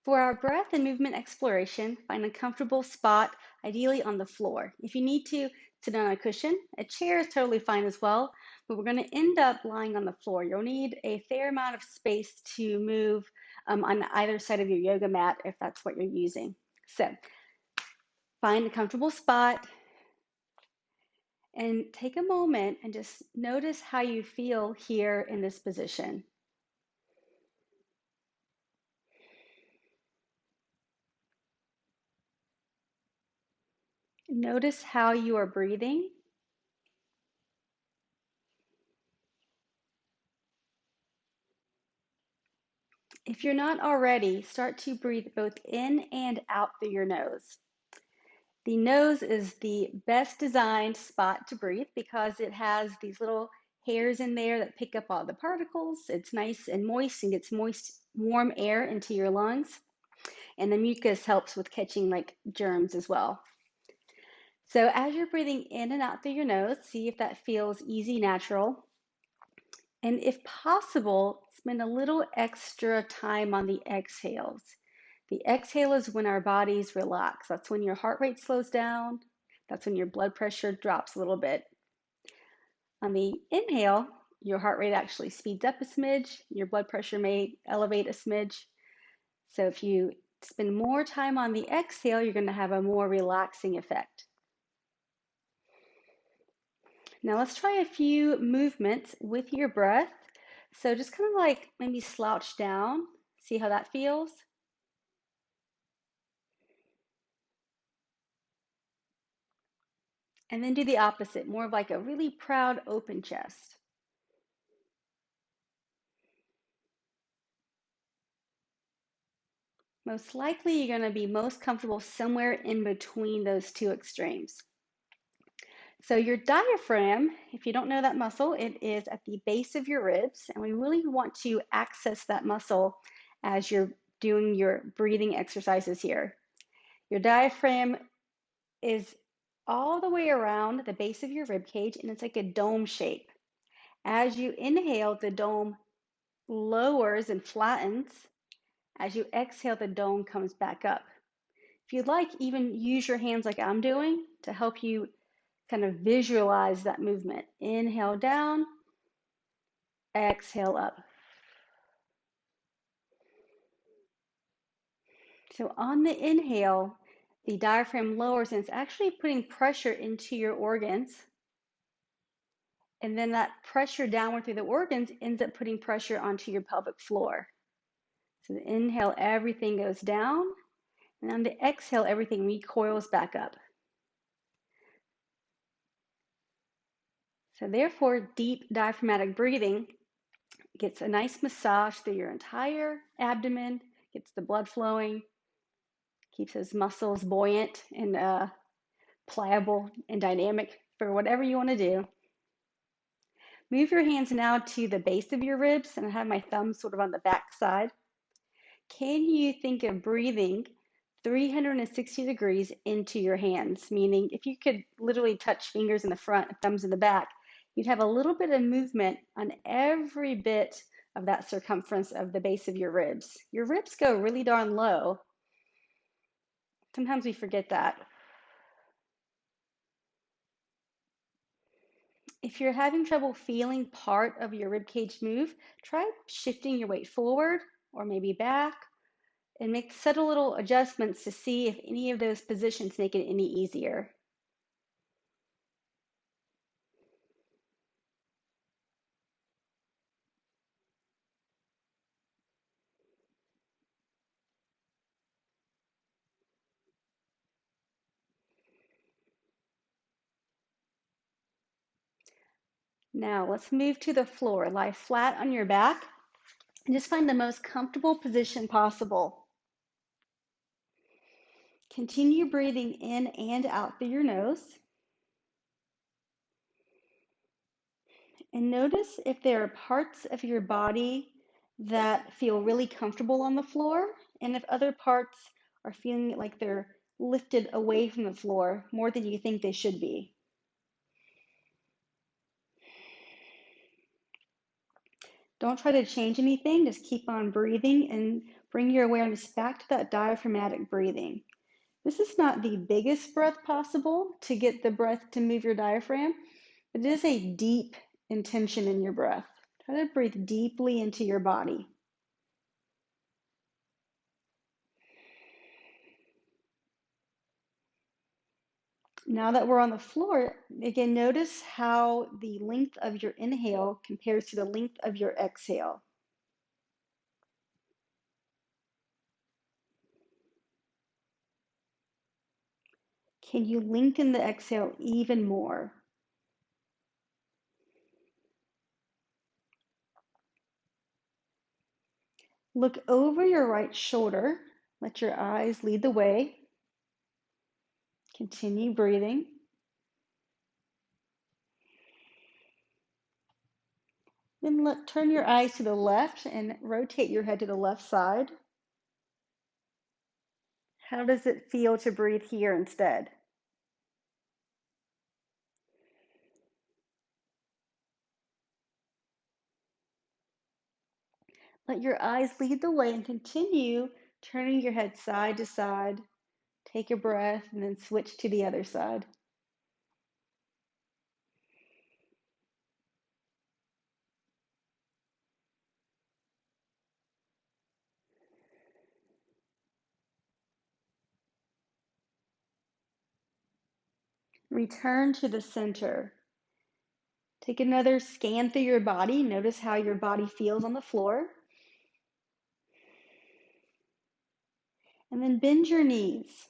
For our breath and movement exploration, find a comfortable spot, ideally on the floor. If you need to, sit on a cushion. A chair is totally fine as well, but we're going to end up lying on the floor. You'll need a fair amount of space to move on either side of your yoga mat if that's what you're using. So find a comfortable spot and take a moment and just notice how you feel here in this position. Notice how you are breathing. If you're not already, start to breathe both in and out through your nose. The nose is the best designed spot to breathe because it has these little hairs in there that pick up all the particles. It's nice and moist and gets moist, warm air into your lungs. And the mucus helps with catching like germs as well. So as you're breathing in and out through your nose, see if that feels easy, natural. And if possible, spend a little extra time on the exhales. The exhale is when our bodies relax. That's when your heart rate slows down. That's when your blood pressure drops a little bit. On the inhale, your heart rate actually speeds up a smidge. Your blood pressure may elevate a smidge. So if you spend more time on the exhale, you're going to have a more relaxing effect. Now let's try a few movements with your breath. So just kind of like maybe slouch down. See how that feels? And then do the opposite, more of like a really proud open chest. Most likely you're going to be most comfortable somewhere in between those two extremes. So your diaphragm, if you don't know that muscle, it is at the base of your ribs, and we really want to access that muscle as you're doing your breathing exercises here. Your diaphragm is all the way around the base of your rib cage, and it's like a dome shape. As you inhale, the dome lowers and flattens. As you exhale, the dome comes back up. If you'd like, even use your hands like I'm doing to help you kind of visualize that movement. Inhale down, exhale up. So on the inhale, the diaphragm lowers and it's actually putting pressure into your organs. And then that pressure downward through the organs ends up putting pressure onto your pelvic floor. So the inhale, everything goes down. And on the exhale, everything recoils back up. So therefore, deep diaphragmatic breathing gets a nice massage through your entire abdomen, gets the blood flowing, keeps those muscles buoyant and pliable and dynamic for whatever you want to do. Move your hands now to the base of your ribs, and I have my thumbs sort of on the back side. Can you think of breathing 360 degrees into your hands? Meaning, if you could literally touch fingers in the front and thumbs in the back, you'd have a little bit of movement on every bit of that circumference of the base of your ribs. Your ribs go really darn low. Sometimes we forget that. If you're having trouble feeling part of your rib cage move, try shifting your weight forward or maybe back and make subtle little adjustments to see if any of those positions make it any easier. Now let's move to the floor. Lie flat on your back and just find the most comfortable position possible. Continue breathing in and out through your nose. And notice if there are parts of your body that feel really comfortable on the floor, and if other parts are feeling like they're lifted away from the floor more than you think they should be. Don't try to change anything, just keep on breathing and bring your awareness back to that diaphragmatic breathing. This is not the biggest breath possible to get the breath to move your diaphragm, but it is a deep intention in your breath. Try to breathe deeply into your body. Now that we're on the floor, again, notice how the length of your inhale compares to the length of your exhale. Can you lengthen the exhale even more? Look over your right shoulder. Let your eyes lead the way. Continue breathing. Then turn your eyes to the left and rotate your head to the left side. How does it feel to breathe here instead? Let your eyes lead the way and continue turning your head side to side. Take a breath and then switch to the other side. Return to the center. Take another scan through your body. Notice how your body feels on the floor. And then bend your knees.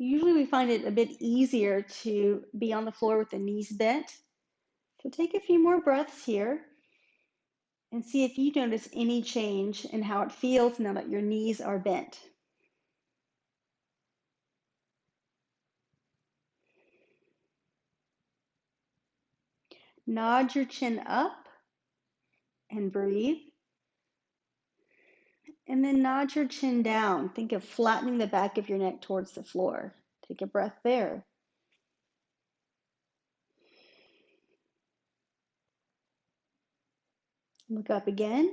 Usually we find it a bit easier to be on the floor with the knees bent. So take a few more breaths here and see if you notice any change in how it feels now that your knees are bent. Nod your chin up and breathe. And then nod your chin down. Think of flattening the back of your neck towards the floor. Take a breath there. Look up again.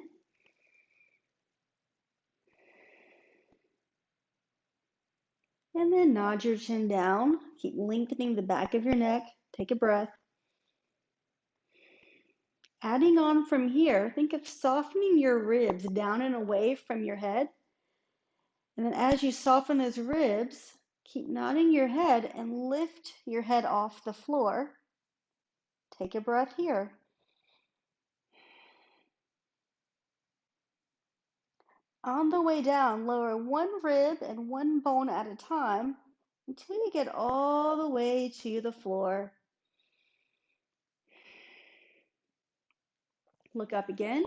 And then nod your chin down. Keep lengthening the back of your neck. Take a breath. Adding on from here, think of softening your ribs down and away from your head. And then as you soften those ribs, keep nodding your head and lift your head off the floor. Take a breath here. On the way down, lower one rib and one bone at a time until you get all the way to the floor. Look up again.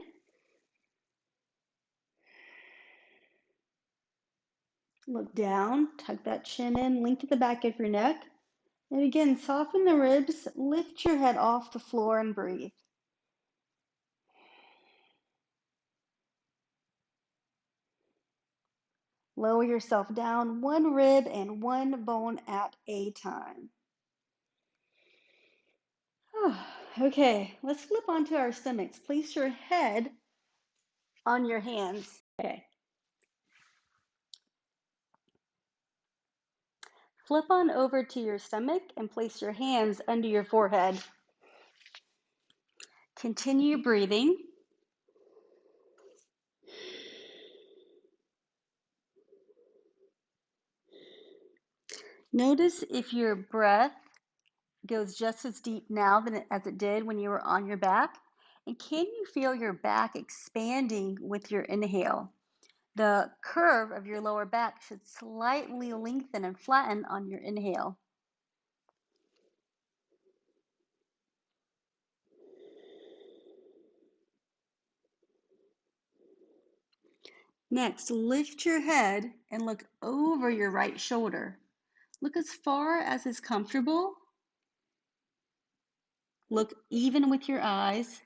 Look down, tuck that chin in, lengthen the back of your neck. And again, soften the ribs, lift your head off the floor and breathe. Lower yourself down one rib and one bone at a time. Okay, let's flip onto our stomachs. Place your head on your hands. Okay. Flip on over to your stomach and place your hands under your forehead. Continue breathing. Notice if your breath goes just as deep now as it did when you were on your back. And can you feel your back expanding with your inhale? The curve of your lower back should slightly lengthen and flatten on your inhale. Next, lift your head and look over your right shoulder. Look as far as is comfortable. Look even with your eyes.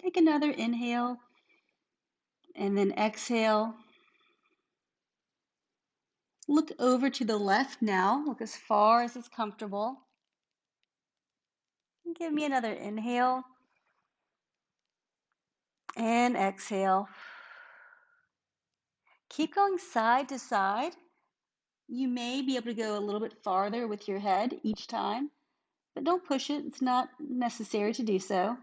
Take another inhale and then exhale. Look over to the left now. Look as far as is comfortable. Give me another inhale And exhale. Keep going side to side. You may be able to go a little bit farther with your head each time, but don't push it. It's not necessary to do so.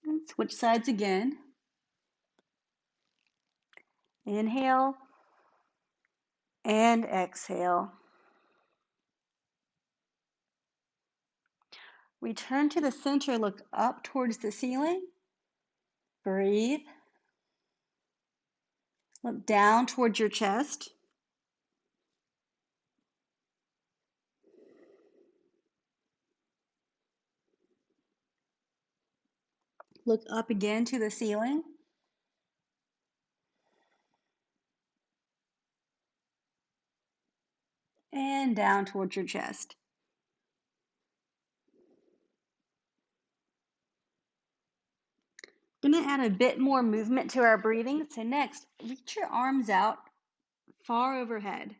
And switch sides again. Inhale and exhale. Return to the center, look up towards the ceiling. Breathe. Look down towards your chest. Look up again to the ceiling. And down towards your chest. I'm going to add a bit more movement to our breathing. So next, reach your arms out far overhead.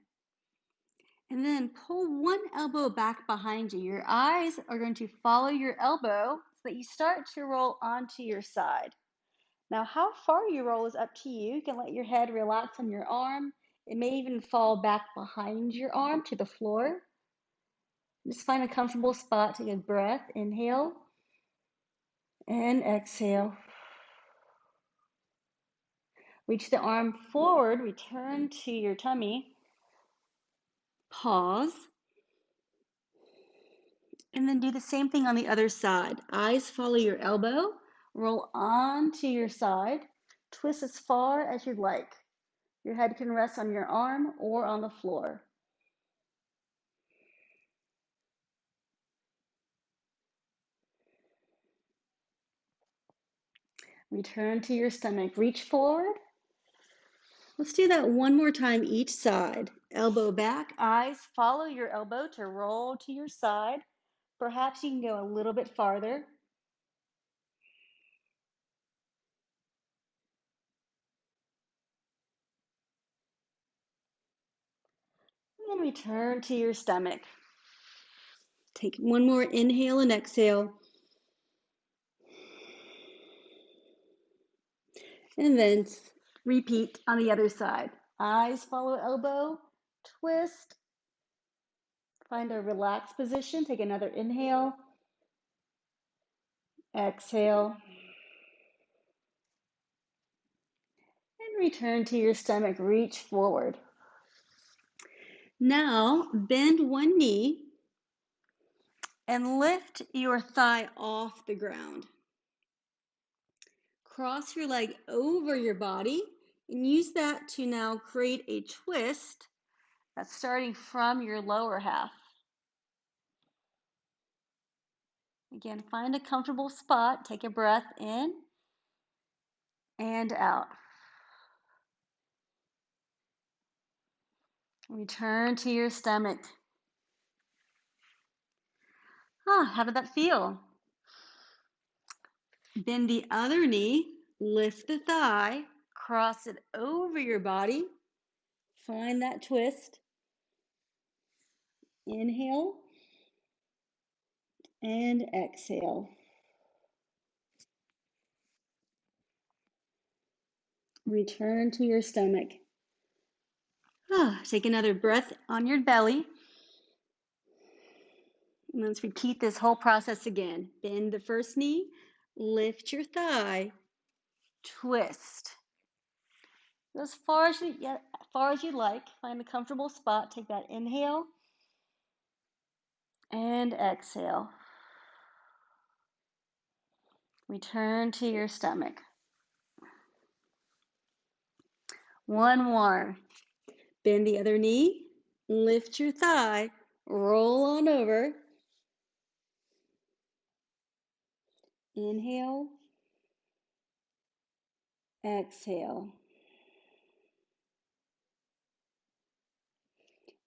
And then pull one elbow back behind you. Your eyes are going to follow your elbow so that you start to roll onto your side. Now, how far you roll is up to you. You can let your head relax on your arm. It may even fall back behind your arm to the floor. Just find a comfortable spot. Take a breath. Inhale and exhale. Reach the arm forward. Return to your tummy. Pause. And then do the same thing on the other side. Eyes follow your elbow. Roll onto your side. Twist as far as you'd like. Your head can rest on your arm or on the floor. Return to your stomach. Reach forward. Let's do that one more time each side. Elbow back. Eyes follow your elbow to roll to your side. Perhaps you can go a little bit farther. And then return to your stomach. Take one more inhale and exhale. And then repeat on the other side. Eyes follow elbow, twist. Find a relaxed position. Take another inhale. Exhale. And return to your stomach. Reach forward. Now, bend one knee and lift your thigh off the ground. Cross your leg over your body and use that to now create a twist that's starting from your lower half. Again, find a comfortable spot. Take a breath in and out. Return to your stomach. How did that feel? Bend the other knee, lift the thigh, cross it over your body. Find that twist. Inhale and exhale. Return to your stomach. Take another breath on your belly. And let's repeat this whole process again. Bend the first knee, lift your thigh, twist. Go as far as you'd like. Find a comfortable spot. Take that inhale and exhale. Return to your stomach. One more. Bend the other knee, lift your thigh, roll on over. Inhale, exhale.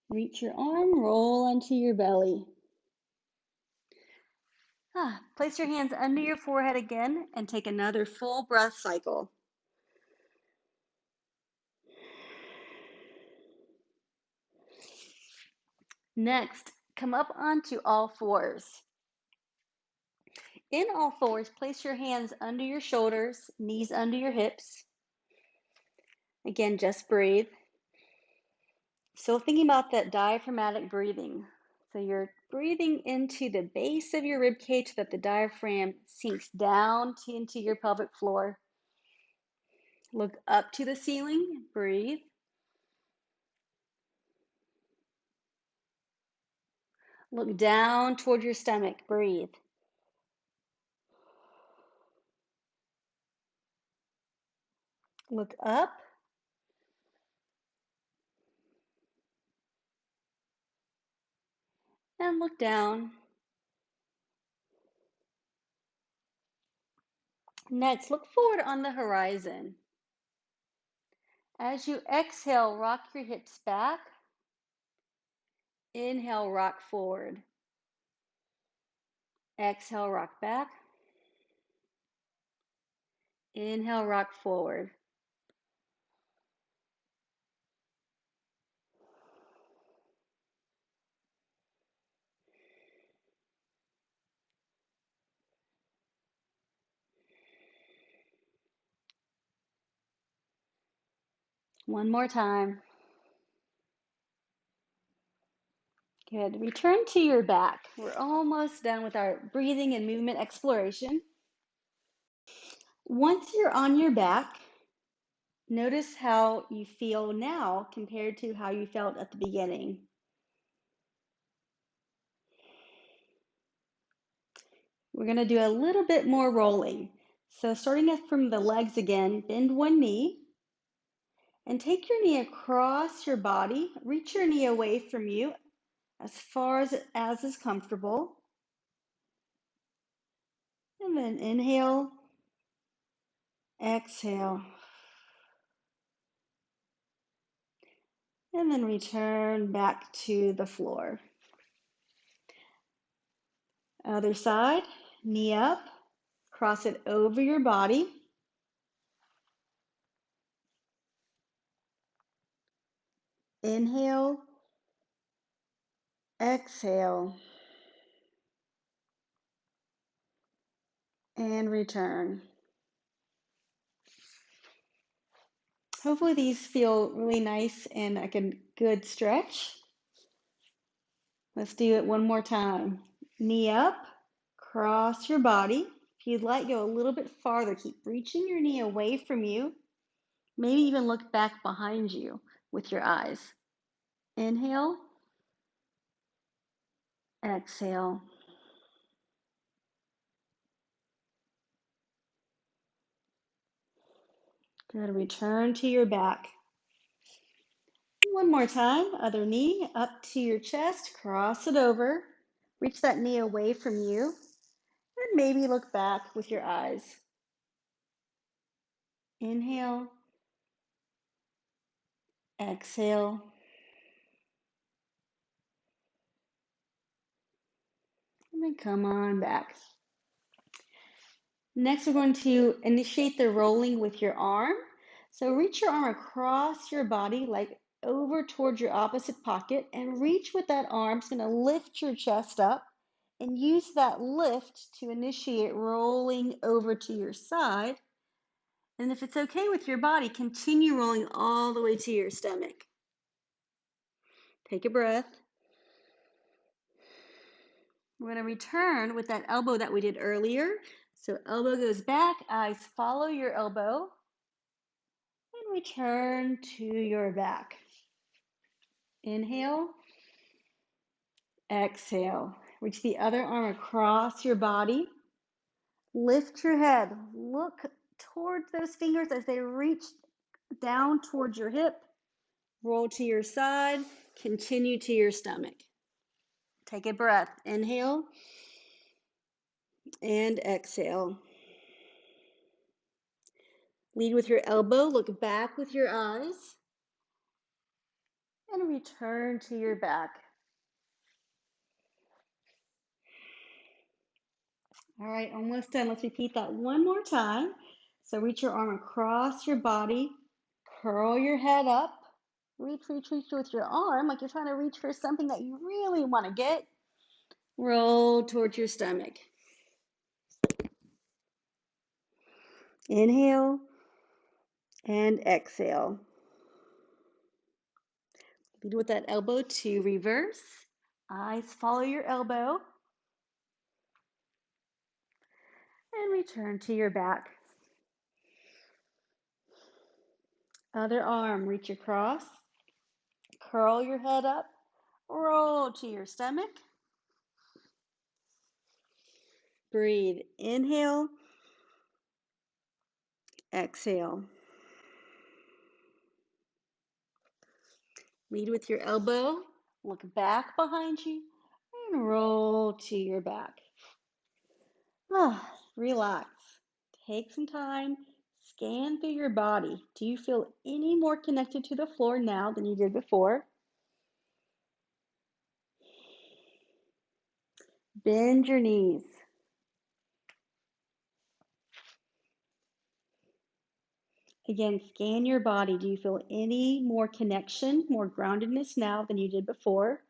Reach your arm, roll onto your belly. Place your hands under your forehead again and take another full breath cycle. Next, come up onto all fours. In all fours, place your hands under your shoulders, knees under your hips. Again, just breathe. So thinking about that diaphragmatic breathing. So you're breathing into the base of your rib cage so that the diaphragm sinks down into your pelvic floor. Look up to the ceiling, breathe. Look down toward your stomach, breathe. Look up. And look down. Next, look forward on the horizon. As you exhale, rock your hips back. Inhale, rock forward. Exhale, rock back. Inhale, rock forward. One more time. Good. Return to your back. We're almost done with our breathing and movement exploration. Once you're on your back, notice how you feel now compared to how you felt at the beginning. We're going to do a little bit more rolling. So starting from the legs again, bend one knee and take your knee across your body. Reach your knee away from you as far as is comfortable. And then inhale, exhale. And then return back to the floor. Other side, knee up, cross it over your body. Inhale, exhale, and return. Hopefully these feel really nice and like a good stretch. Let's do it one more time. Knee up, cross your body. If you'd like, go a little bit farther. Keep reaching your knee away from you. Maybe even look back behind you with your eyes. Inhale, exhale. Good. Return to your back. One more time. Other knee up to your chest. Cross it over. Reach that knee away from you. And maybe look back with your eyes. Inhale, exhale. And then come on back. Next, we're going to initiate the rolling with your arm. So reach your arm across your body, like over towards your opposite pocket, and reach with that arm. It's going to lift your chest up and use that lift to initiate rolling over to your side. And if it's okay with your body, continue rolling all the way to your stomach. Take a breath. We're going to return with that elbow that we did earlier. So elbow goes back, eyes follow your elbow, and return to your back. Inhale, exhale. Reach the other arm across your body. Lift your head. Look towards those fingers as they reach down towards your hip. Roll to your side. Continue to your stomach. Take a breath. Inhale and exhale. Lead with your elbow. Look back with your eyes. And return to your back. All right, almost done. Let's repeat that one more time. So reach your arm across your body, curl your head up, reach with your arm like you're trying to reach for something that you really want to get. Roll towards your stomach. Inhale and exhale. Lead with that elbow to reverse. Eyes follow your elbow. And return to your back. Other arm, reach across. Curl your head up. Roll to your stomach. Breathe. Inhale. Exhale. Lead with your elbow. Look back behind you and roll to your back. Relax. Take some time. Scan through your body. Do you feel any more connected to the floor now than you did before? Bend your knees. Again, scan your body. Do you feel any more connection, more groundedness now than you did before?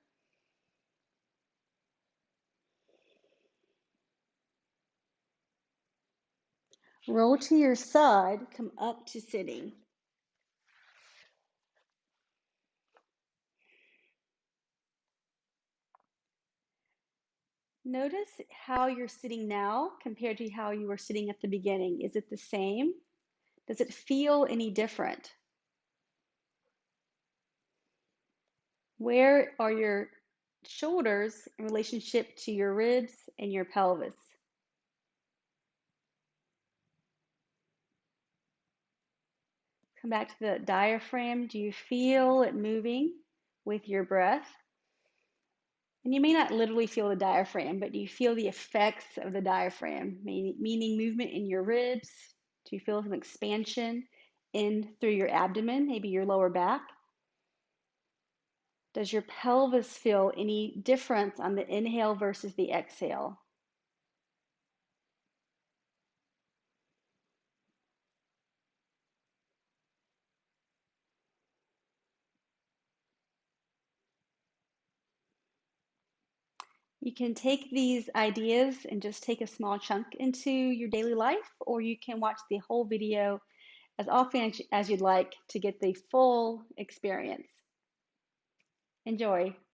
Roll to your side, come up to sitting. Notice how you're sitting now compared to how you were sitting at the beginning. Is it the same? Does it feel any different? Where are your shoulders in relationship to your ribs and your pelvis? Come back to the diaphragm. Do you feel it moving with your breath? And you may not literally feel the diaphragm, but do you feel the effects of the diaphragm, meaning movement in your ribs? Do you feel some expansion in through your abdomen, maybe your lower back? Does your pelvis feel any difference on the inhale versus the exhale? You can take these ideas and just take a small chunk into your daily life, or you can watch the whole video as often as you'd like to get the full experience. Enjoy.